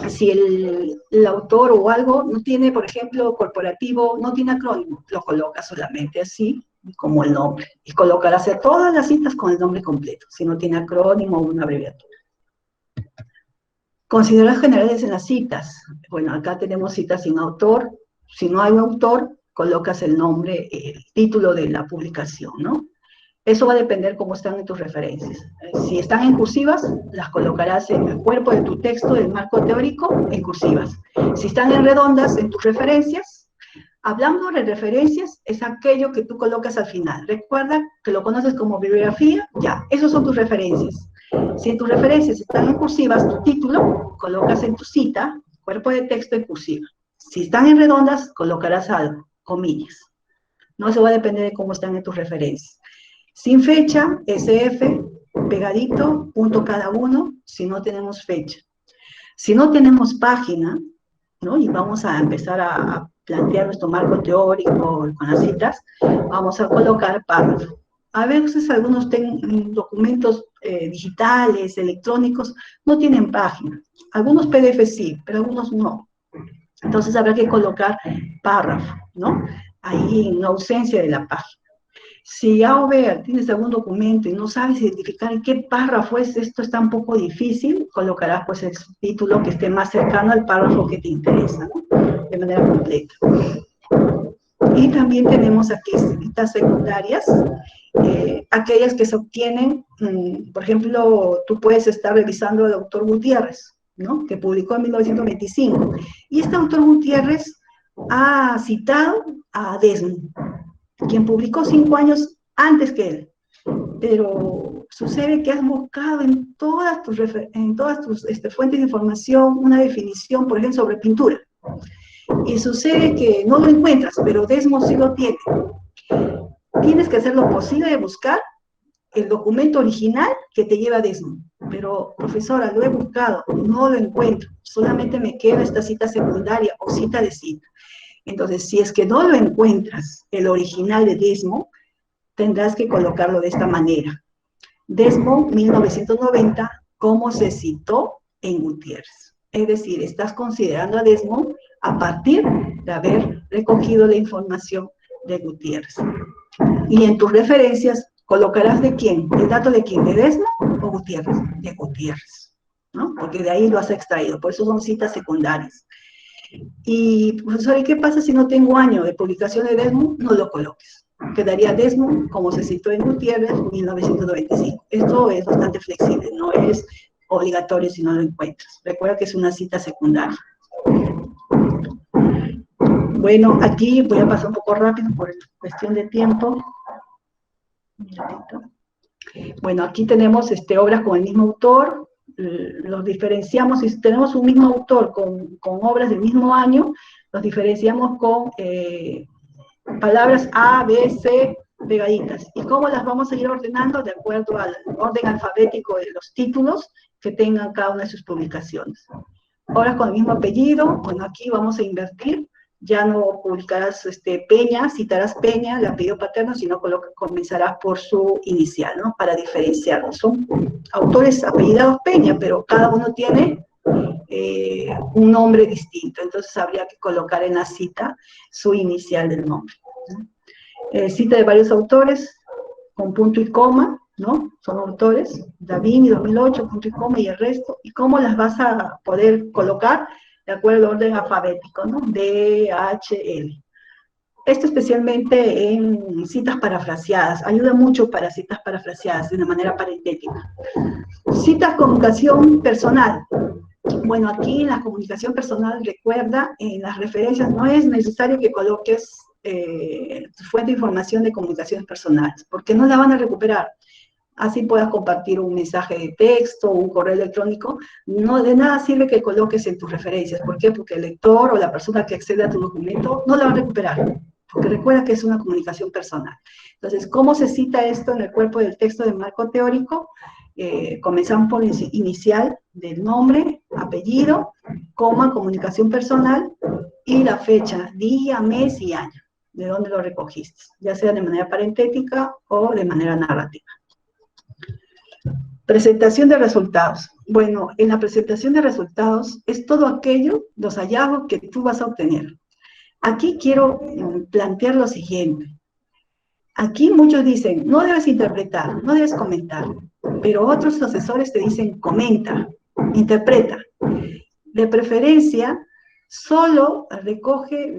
si el autor o algo no tiene, por ejemplo, corporativo, no tiene acrónimo? Lo colocas solamente así, como el nombre. Y colocarás a todas las citas con el nombre completo, si no tiene acrónimo o una abreviatura. Considerados generales en las citas. Bueno, acá tenemos citas sin autor. Si no hay un autor, colocas el nombre, el título de la publicación, ¿no? Eso va a depender cómo están en tus referencias. Si están en cursivas, las colocarás en el cuerpo de tu texto del marco teórico en cursivas. Si están en redondas, en tus referencias, hablando de referencias, es aquello que tú colocas al final. Recuerda que lo conoces como bibliografía, ya, esos son tus referencias. Si en tus referencias están en cursivas, tu título, colocas en tu cita, cuerpo de texto en cursiva. Si están en redondas, colocarás algo, comillas. No, eso va a depender de cómo están en tus referencias. Sin fecha, SF, pegadito, punto cada uno, si no tenemos fecha. Si no tenemos página, ¿no? Y vamos a empezar a plantear nuestro marco teórico con las citas, vamos a colocar párrafo. A veces algunos documentos digitales, electrónicos, no tienen página. Algunos PDF sí, pero algunos no. Entonces habrá que colocar párrafo, ¿no? Ahí en ausencia de la página. Si A o B tienes algún documento y no sabes identificar en qué párrafo es, esto está un poco difícil, colocarás pues el subtítulo que esté más cercano al párrafo que te interesa, ¿no? De manera completa. Y también tenemos aquí citas secundarias, aquellas que se obtienen, por ejemplo, tú puedes estar revisando al autor Gutiérrez, ¿no? Que publicó en 1925. Y este autor Gutiérrez ha citado a Desmond, quien publicó 5 años antes que él. Pero sucede que has buscado en todas tus fuentes de información una definición, por ejemplo, sobre pintura. Y sucede que no lo encuentras, pero Desmond sí lo tiene. Tienes que hacer lo posible de buscar el documento original que te lleva a Desmond. Pero, profesora, lo he buscado, no lo encuentro. Solamente me queda esta cita secundaria o cita de cita. Entonces, si es que no lo encuentras, el original de Desmond, tendrás que colocarlo de esta manera. Desmond, 1990, ¿cómo se citó en Gutiérrez? Es decir, estás considerando a Desmond a partir de haber recogido la información de Gutiérrez. Y en tus referencias, ¿colocarás de quién? ¿El dato de quién? ¿De Desmond o Gutiérrez? De Gutiérrez, ¿no? Porque de ahí lo has extraído, por eso son citas secundarias. Y, profesor, ¿y qué pasa si no tengo año de publicación de Desmond? No lo coloques. Quedaría Desmond, como se citó en Gutiérrez, 1995. Esto es bastante flexible, no es obligatorio si no lo encuentras. Recuerda que es una cita secundaria. Bueno, aquí voy a pasar un poco rápido por cuestión de tiempo. Bueno, aquí tenemos obras con el mismo autor. Los diferenciamos, si tenemos un mismo autor con obras del mismo año, los diferenciamos con palabras A, B, C, pegaditas. ¿Y cómo las vamos a ir ordenando? De acuerdo al orden alfabético de los títulos que tengan cada una de sus publicaciones. Obras con el mismo apellido, bueno, aquí vamos a invertir. Ya no publicarás Peña, citarás Peña, el apellido paterno, sino comenzarás por su inicial, ¿no? Para diferenciarlos. Son autores apellidados Peña, pero cada uno tiene un nombre distinto, entonces habría que colocar en la cita su inicial del nombre, ¿no? Cita de varios autores, con punto y coma, ¿no? Son autores, Davini, 2008, punto y coma, y el resto. ¿Y cómo las vas a poder colocar? De acuerdo al orden alfabético, ¿no? D, H, L. Esto especialmente en citas parafraseadas, ayuda mucho para citas parafraseadas de una manera parentética. Citas con ocasión personal. Bueno, aquí en la comunicación personal, recuerda, en las referencias no es necesario que coloques tu fuente de información de comunicaciones personales, porque no la van a recuperar. Así puedas compartir un mensaje de texto o un correo electrónico, no de nada sirve que coloques en tus referencias. ¿Por qué? Porque el lector o la persona que accede a tu documento no la va a recuperar, porque recuerda que es una comunicación personal. Entonces, ¿cómo se cita esto en el cuerpo del texto del marco teórico? Comenzamos por inicial del nombre, apellido, coma, comunicación personal y la fecha, día, mes y año, de dónde lo recogiste, ya sea de manera parentética o de manera narrativa. Presentación de resultados. Bueno, en la presentación de resultados es todo aquello, los hallazgos que tú vas a obtener. Aquí quiero plantear lo siguiente. Aquí muchos dicen, no debes interpretar, no debes comentar, pero otros asesores te dicen, comenta, interpreta. De preferencia, solo recoge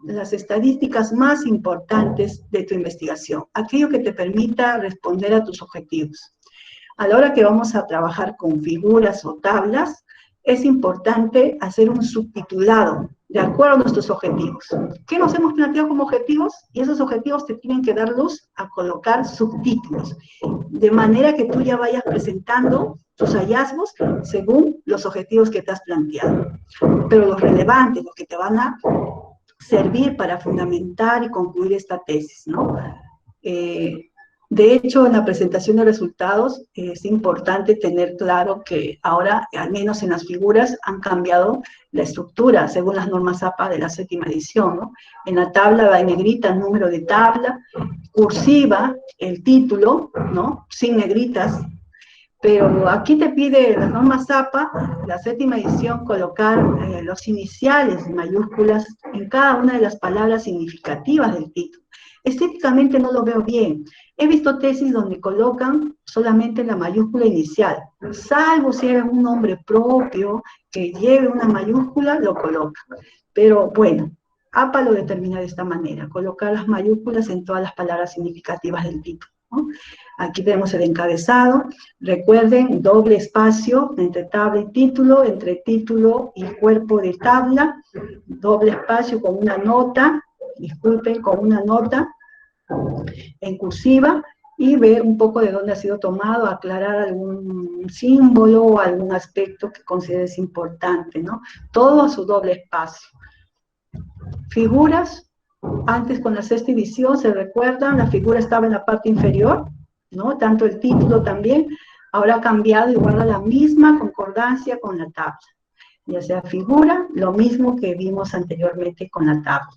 las estadísticas más importantes de tu investigación, aquello que te permita responder a tus objetivos. A la hora que vamos a trabajar con figuras o tablas, es importante hacer un subtitulado de acuerdo a nuestros objetivos. ¿Qué nos hemos planteado como objetivos? Y esos objetivos te tienen que dar luz a colocar subtítulos, de manera que tú ya vayas presentando tus hallazgos según los objetivos que te has planteado. Pero los relevantes, los que te van a servir para fundamentar y concluir esta tesis, ¿no? De hecho, en la presentación de resultados es importante tener claro que ahora, al menos en las figuras, han cambiado la estructura según las normas APA de la 7ª edición, ¿no? En la tabla va en negrita el número de tabla, cursiva el título, ¿no? Sin negritas, pero aquí te pide las normas APA, la 7ª edición, colocar los iniciales mayúsculas en cada una de las palabras significativas del título. Estéticamente no lo veo bien. He visto tesis donde colocan solamente la mayúscula inicial, salvo si era un nombre propio que lleve una mayúscula, lo colocan. Pero bueno, APA lo determina de esta manera, colocar las mayúsculas en todas las palabras significativas del título, ¿no? Aquí tenemos el encabezado. Recuerden, doble espacio entre tabla y título, entre título y cuerpo de tabla, doble espacio con una nota, disculpen, con una nota en cursiva, y ver un poco de dónde ha sido tomado, aclarar algún símbolo o algún aspecto que consideres importante, ¿no? Todo a su doble espacio. Figuras, antes con la 6ª edición, ¿se recuerdan? La figura estaba en la parte inferior, ¿no? Tanto el título también, ahora ha cambiado y guarda la misma concordancia con la tabla. Ya sea figura, lo mismo que vimos anteriormente con la tabla.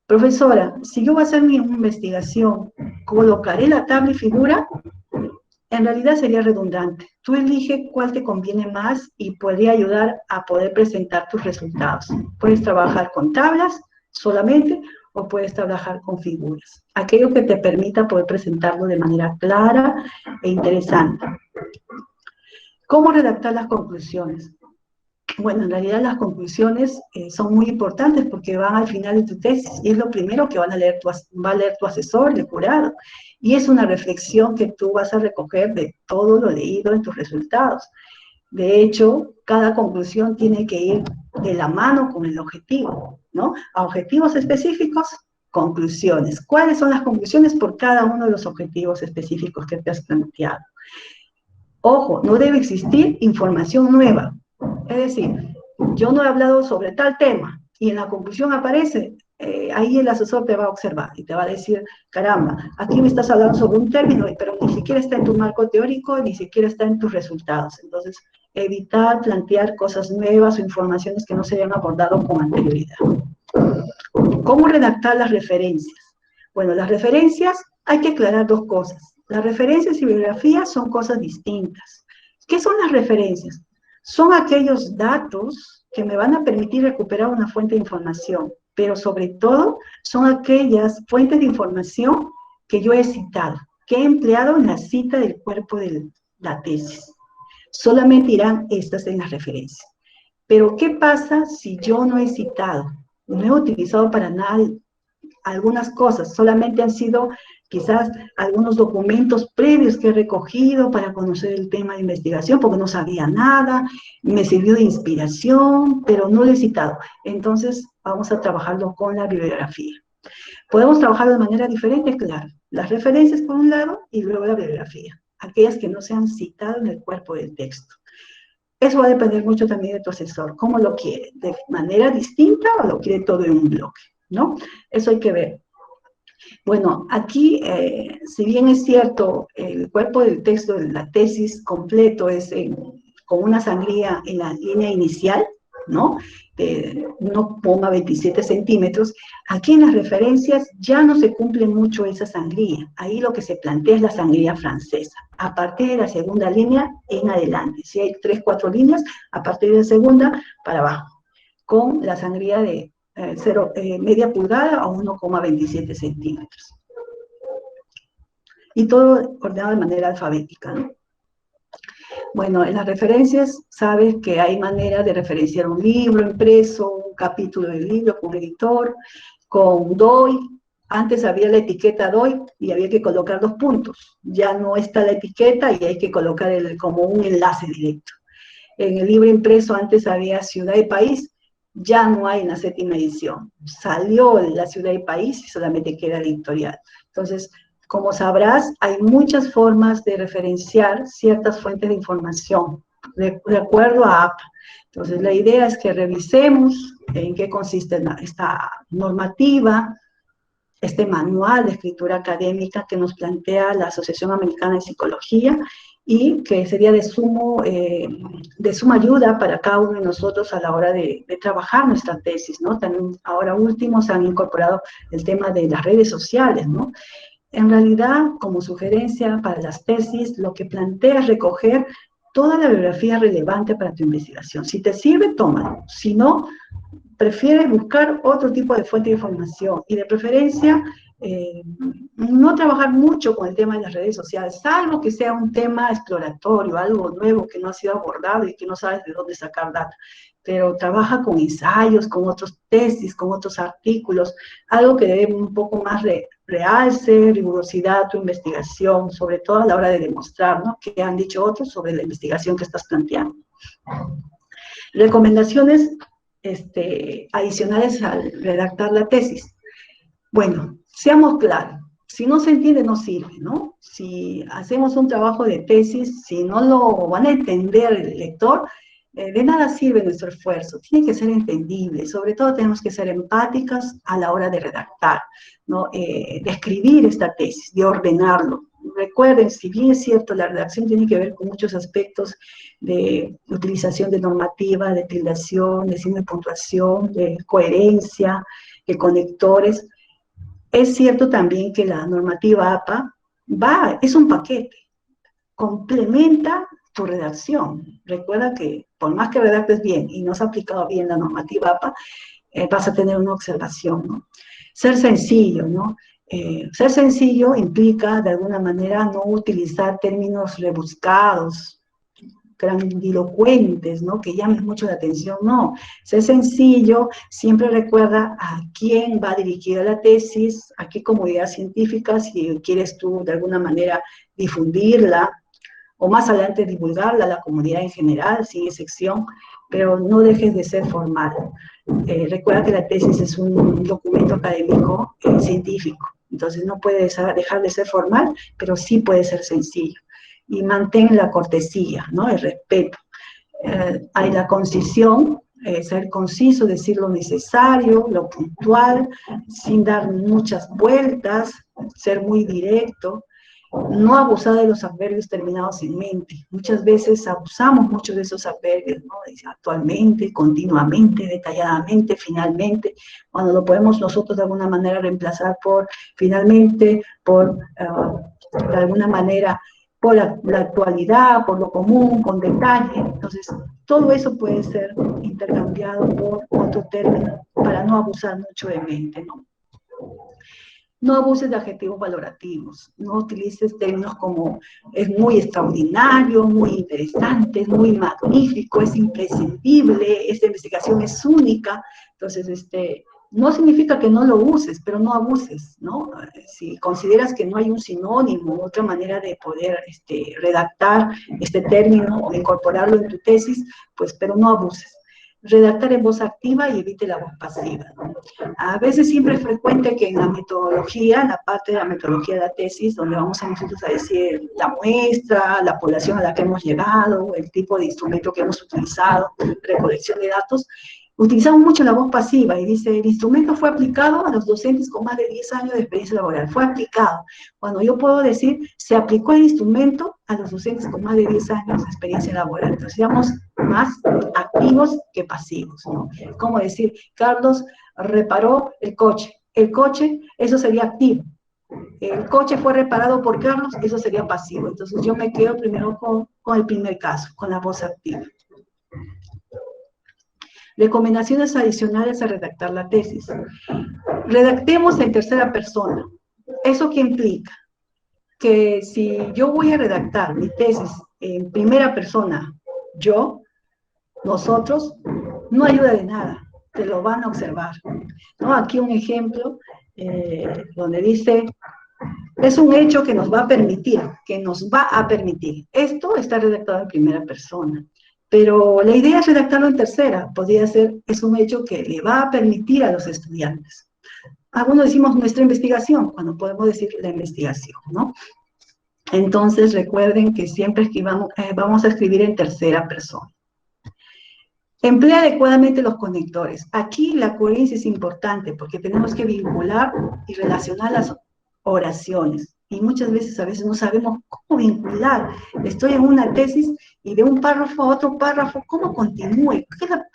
Profesora, si yo voy a hacer mi investigación, ¿colocaré la tabla y figura? En realidad sería redundante. Tú elige cuál te conviene más y podría ayudar a poder presentar tus resultados. Puedes trabajar con tablas solamente o puedes trabajar con figuras. Aquello que te permita poder presentarlo de manera clara e interesante. ¿Cómo redactar las conclusiones? Bueno, en realidad las conclusiones son muy importantes porque van al final de tu tesis y es lo primero que va a leer tu asesor, el jurado. Y es una reflexión que tú vas a recoger de todo lo leído en tus resultados. De hecho, cada conclusión tiene que ir de la mano con el objetivo, ¿no? A objetivos específicos, conclusiones. ¿Cuáles son las conclusiones por cada uno de los objetivos específicos que te has planteado? Ojo, no debe existir información nueva. Es decir, yo no he hablado sobre tal tema y en la conclusión aparece, ahí el asesor te va a observar y te va a decir, caramba, aquí me estás hablando sobre un término, pero ni siquiera está en tu marco teórico, ni siquiera está en tus resultados. Entonces, evitar plantear cosas nuevas o informaciones que no se hayan abordado con anterioridad. ¿Cómo redactar las referencias? Bueno, las referencias hay que aclarar dos cosas. Las referencias y bibliografías son cosas distintas. ¿Qué son las referencias? Son aquellos datos que me van a permitir recuperar una fuente de información, pero sobre todo son aquellas fuentes de información que yo he citado, que he empleado en la cita del cuerpo de la tesis. Solamente irán estas en las referencias. Pero, ¿qué pasa si yo no he citado? No he utilizado para nada algunas cosas, solamente han sido quizás algunos documentos previos que he recogido para conocer el tema de investigación, porque no sabía nada, me sirvió de inspiración, pero no lo he citado. Entonces, vamos a trabajarlo con la bibliografía. Podemos trabajar de manera diferente, claro. Las referencias por un lado y luego la bibliografía, aquellas que no se han citado en el cuerpo del texto. Eso va a depender mucho también de tu asesor, cómo lo quiere, de manera distinta o lo quiere todo en un bloque, ¿no? Eso hay que ver. Bueno, aquí, si bien es cierto, el cuerpo del texto de la tesis completo es con una sangría en la línea inicial, ¿no? De 1,27 centímetros, aquí en las referencias ya no se cumple mucho esa sangría. Ahí lo que se plantea es la sangría francesa. A partir de la segunda línea en adelante. Si hay 3, 4 líneas, a partir de la segunda para abajo, con la sangría de media pulgada a 1,27 centímetros. Y todo ordenado de manera alfabética, ¿no? Bueno, en las referencias sabes que hay manera de referenciar un libro impreso, un capítulo del libro con editor, con DOI. Antes había la etiqueta DOI y había que colocar 2 puntos. Ya no está la etiqueta y hay que colocar como un enlace directo. En el libro impreso antes había ciudad y país, ya no hay en la 7ª edición. Salió la ciudad y país y solamente queda el editorial. Entonces, como sabrás, hay muchas formas de referenciar ciertas fuentes de información, de acuerdo a APA. Entonces, la idea es que revisemos en qué consiste esta normativa, este manual de escritura académica que nos plantea la Asociación Americana de Psicología y que sería de suma ayuda para cada uno de nosotros a la hora de trabajar nuestra tesis, ¿no? También ahora último se han incorporado el tema de las redes sociales, ¿no? En realidad, como sugerencia para las tesis, lo que plantea es recoger toda la bibliografía relevante para tu investigación. Si te sirve, tómalo. Si no, prefieres buscar otro tipo de fuente de información y de preferencia no trabajar mucho con el tema de las redes sociales, salvo que sea un tema exploratorio, algo nuevo que no ha sido abordado y que no sabes de dónde sacar data. Pero trabaja con ensayos, con otros tesis, con otros artículos, algo que dé un poco más de realce, rigurosidad a tu investigación, sobre todo a la hora de demostrar, ¿no?, qué han dicho otros sobre la investigación que estás planteando. Recomendaciones adicionales al redactar la tesis. Bueno, seamos claros, si no se entiende, no sirve, ¿no? Si hacemos un trabajo de tesis, si no lo van a entender el lector, de nada sirve nuestro esfuerzo, tiene que ser entendible, sobre todo tenemos que ser empáticas a la hora de redactar, ¿no? De escribir esta tesis, de ordenarlo. Recuerden, si bien es cierto, la redacción tiene que ver con muchos aspectos de utilización de normativa, de tildación, de signo de puntuación, de coherencia, de conectores. Es cierto también que la normativa APA es un paquete, complementa tu redacción. Recuerda que por más que redactes bien y no has aplicado bien la normativa APA, vas a tener una observación, ¿no? Ser sencillo, ¿no? Ser sencillo implica, de alguna manera, no utilizar términos rebuscados, grandilocuentes, ¿no?, que llamen mucho la atención. No, ser sencillo, siempre recuerda a quién va dirigida la tesis, a qué comunidad científica, si quieres tú de alguna manera difundirla, o más adelante divulgarla a la comunidad en general, sin excepción, pero no dejes de ser formal. Recuerda que la tesis es un documento académico científico, entonces no puede dejar de ser formal, pero sí puede ser sencillo. Y mantén la cortesía, ¿no?, el respeto. Hay la concisión, ser conciso, decir lo necesario, lo puntual, sin dar muchas vueltas, ser muy directo. No abusar de los adverbios terminados en mente. Muchas veces abusamos mucho de esos adverbios, ¿no? Actualmente, continuamente, detalladamente, finalmente, cuando lo podemos nosotros de alguna manera reemplazar por finalmente, por de alguna manera, por la actualidad, por lo común, con detalle. Entonces, todo eso puede ser intercambiado por otro término para no abusar mucho de mente, ¿no? No abuses de adjetivos valorativos, no utilices términos como es muy extraordinario, muy interesante, es muy magnífico, es imprescindible, esta investigación es única. Entonces, No significa que no lo uses, pero no abuses, ¿no? Si consideras que no hay un sinónimo, otra manera de poder redactar este término o incorporarlo en tu tesis, pues, pero no abuses. Redactar en voz activa y evite la voz pasiva, ¿no? A veces siempre es frecuente que en la metodología, en la parte de la metodología de la tesis, donde vamos a nosotros a decir la muestra, la población a la que hemos llegado, el tipo de instrumento que hemos utilizado, recolección de datos, utilizamos mucho la voz pasiva y dice, el instrumento fue aplicado a los docentes con más de 10 años de experiencia laboral, fue aplicado. Cuando yo puedo decir, se aplicó el instrumento a los docentes con más de 10 años de experiencia laboral. Entonces, seamos más activos que pasivos, ¿no? Como decir, Carlos reparó el coche. El coche, eso sería activo. El coche fue reparado por Carlos, eso sería pasivo. Entonces, yo me quedo primero con el primer caso, con la voz activa. Recomendaciones adicionales a redactar la tesis. Redactemos en tercera persona. ¿Eso qué implica? Que si yo voy a redactar mi tesis en primera persona, yo, nosotros, no ayuda de nada, te lo van a observar, ¿no? Aquí un ejemplo donde dice, es un hecho que nos va a permitir, Esto está redactado en primera persona. Pero la idea es redactarlo en tercera, podría ser, es un hecho que le va a permitir a los estudiantes. Algunos decimos nuestra investigación, cuando podemos decir la investigación, ¿no? Entonces recuerden que siempre vamos a escribir en tercera persona. Emplea adecuadamente los conectores. Aquí la coherencia es importante porque tenemos que vincular y relacionar las oraciones. Y muchas veces no sabemos cómo vincular. Estoy en una tesis y de un párrafo a otro párrafo, ¿cómo continúe?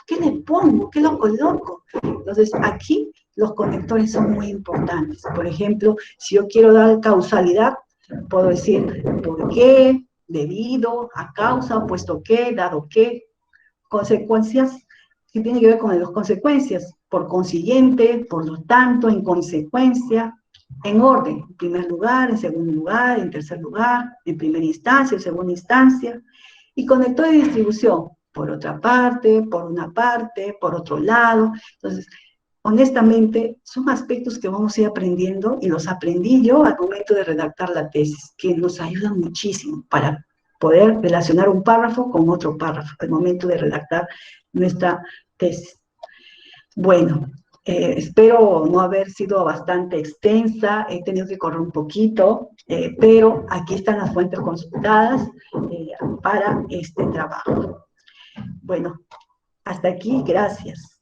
¿Qué le pongo? ¿Qué lo coloco? Entonces, aquí los conectores son muy importantes. Por ejemplo, si yo quiero dar causalidad, puedo decir por qué, debido, a causa, puesto que, dado que. Consecuencias que tienen que ver con las consecuencias, por consiguiente, por lo tanto, en consecuencia, en orden, en primer lugar, en segundo lugar, en tercer lugar, en primera instancia, en segunda instancia, y conector de distribución, por otra parte, por una parte, por otro lado. Entonces, honestamente, son aspectos que vamos a ir aprendiendo y los aprendí yo al momento de redactar la tesis, que nos ayudan muchísimo para poder relacionar un párrafo con otro párrafo al momento de redactar nuestra tesis. Bueno, espero no haber sido bastante extensa, he tenido que correr un poquito, pero aquí están las fuentes consultadas para este trabajo. Bueno, hasta aquí, gracias.